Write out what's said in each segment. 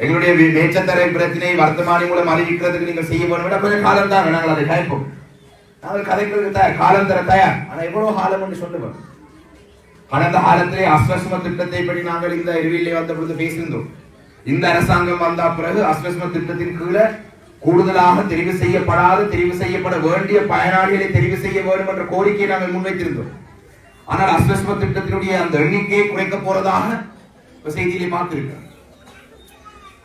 எங்களுடைய மேச்சத்தரை பிரச்சனை வர்த்தமானி மூலம் அறிவிக்கிறதுக்கு நீங்கள் செய்ய வேண்டும் கொஞ்சம் காலம் தான் நாங்கள் அதை கேட்போம். நாங்கள் கதைக்கிறதுக்கு தயார், காலம் தர தயார். ஆனா எவ்வளவு காலம் என்று சொல்லுவோம். கடந்த காலத்திலே அஸ்வஸ்ம திட்டத்தை பற்றி நாங்கள் இந்த அறிவியலை வந்த பொழுது பேசியிருந்தோம். இந்த அரசாங்கம் வந்த பிறகு அஸ்வஸ்ம திட்டத்தின் கீழே கூடுதலாக தெரிவு செய்யப்பட வேண்டிய பயனாளிகளை தெரிவு செய்ய வேண்டும் என்ற கோரிக்கையை நாங்கள் முன்வைத்திருந்தோம். ஆனால் அஸ்வஸ்ம திட்டத்தினுடைய அந்த எண்ணிக்கையை குறைக்க போறதாக செய்தியிலே பார்த்திருக்கிறோம்.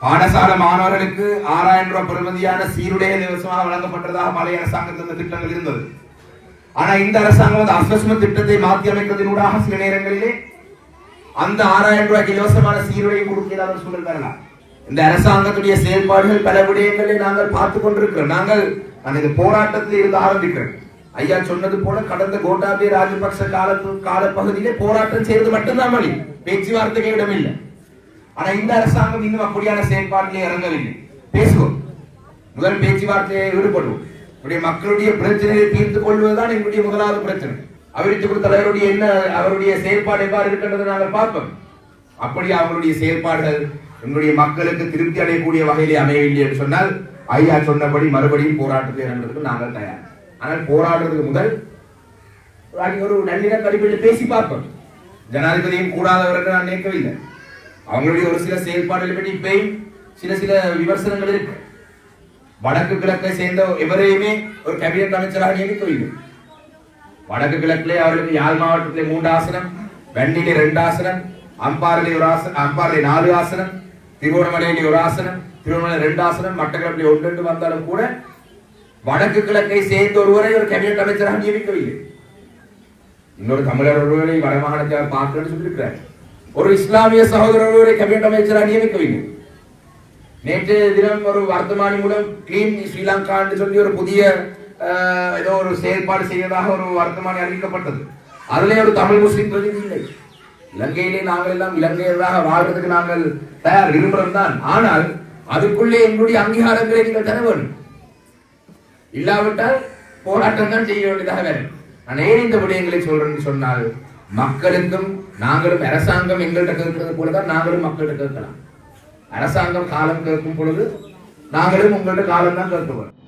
பாடசாலை மாணவர்களுக்கு 6000 ரூபாய் பெறுமதியான சீருடைய இலவசமாக வழங்கப்பட்டதாக பழைய அரசாங்கத்தில் அந்த திட்டங்கள் இருந்தது. ஆனா இந்த அரசாங்கம் அஸ்வஸ்ம திட்டத்தை மாற்றி அமைப்பதனூடாக சில நேரங்களிலே அந்த 6000 ரூபாய்க்கு இலவசமான சீருடையை கொடுக்கிறார்கள் சொல்லிருக்காங்க. இந்த அரசாங்கத்துடைய செயல்பாடுகள் பல விடயங்களை நாங்கள் பார்த்துக் கொண்டிருக்கிறோம். நான் இந்த போராட்டத்தில் இருந்து ஆரம்பிக்கிறேன். ஐயா சொன்னது போல கடந்த கோட்டாபய ராஜபக்ச காலப்பகுதியிலே போராட்டம் செய்வது மட்டும்தான் வழி, பேச்சுவார்த்தைக்கு இடமில்லை. ஆனா இந்த அரசாங்கம் இன்னும் அப்படியான செயல்பாட்டிலே இறங்கவில்லை. பேசுவோம், முதல் பேச்சுவார்த்தையை ஈடுபடுவோம். மக்களுடைய பிரச்சனையை தீர்த்துக் கொள்வதுதான் எங்களுடைய முதலாவது பிரச்சனை. அபிவிருத்தி தலைவருடைய அவருடைய செயல்பாடு எவ்வாறு இருக்கின்றது நாங்கள் பார்ப்போம். அப்படி அவருடைய செயல்பாடுகள் எங்களுடைய மக்களுக்கு திருப்தி அடையக்கூடிய வகையிலே அமையவில்லை என்று சொன்னால் ஐயா சொன்னபடி மறுபடியும் போராட்டத்தை இறங்குறதுக்கு நாங்கள் தயார். ஆனால் போராடுறதுக்கு முதல் ஒரு நல்லின கடிப்பில் பேசி பார்ப்போம். ஜனாதிபதியும் கூடாதவர்கள் நான் நினைக்கவில்லை. அவங்களுடைய ஒரு சில செயல்பாடுகளை பற்றி இப்பயும் சில விமர்சனங்கள் இருக்கு. வடக்கு கிழக்கை சேர்ந்த எவரையுமே ஒரு கேபினட் அமைச்சராக நியமிக்கவில்லை. வடக்கு கிழக்கிலே அவர்களுக்கு யாழ் மாவட்டத்திலே 3 ஆசனம், வண்டியிலே 2 ஆசனம், அம்பாரிலே 4 ஆசனம், திருவண்ணாமலையிலே 1 ஆசனம், திருவண்ணாமலை 2 ஆசனம், மட்டக்களப்பிலே 1 வந்தாலும் கூட வடக்கு கிழக்கை சேர்ந்த ஒருவரை ஒரு கேபினட் அமைச்சராக நியமிக்கவில்லை. இன்னொரு தமிழர் ஒருவரை வடமாகாணத்தை பார்க்கணும்னு சொல்லியிருக்கிறார். ஒரு இஸ்லாமிய சகோதரர் ஒருவரை கேபினட் அமைச்சராக நியமிக்கவில்லை. நேற்று தினம் ஒரு வர்த்தமானி மூலம் கிளீன் ஸ்ரீலங்கா என்று சொல்லி ஒரு புதிய ஏதோ ஒரு செயல்பாடு செய்வதாக ஒரு வர்த்தமானி அறிவிக்கப்பட்டது. அதிலே ஒரு தமிழ் முஸ்லிம் பிரதிநிதி இல்லை. இலங்கையிலே நாங்கள் எல்லாம் இலங்கையராக வாழ்றதுக்கு நாங்கள் தயார், விரும்புகிறோம் தான். ஆனால் அதுக்குள்ளே எங்களுடைய அங்கீகாரங்களை நீங்கள் தர வேண்டும். இல்லாவிட்டால் போராட்டம் தான் செய்ய வேண்டியதாக வேண்டும். நான் ஏன் இந்த விடயங்களை சொல்றேன்னு சொன்னால், மக்களுக்கும் நாங்களும் அரசாங்கம் எங்கள்கிட்ட கேட்கிறது போலதான் நாங்களும் மக்கள்கிட்ட கேட்கலாம். அரசாங்கம் காலம் கேட்கும் பொழுது நாங்களும் உங்கள்கிட்ட காலம் தான் கேட்க வேண்டும்.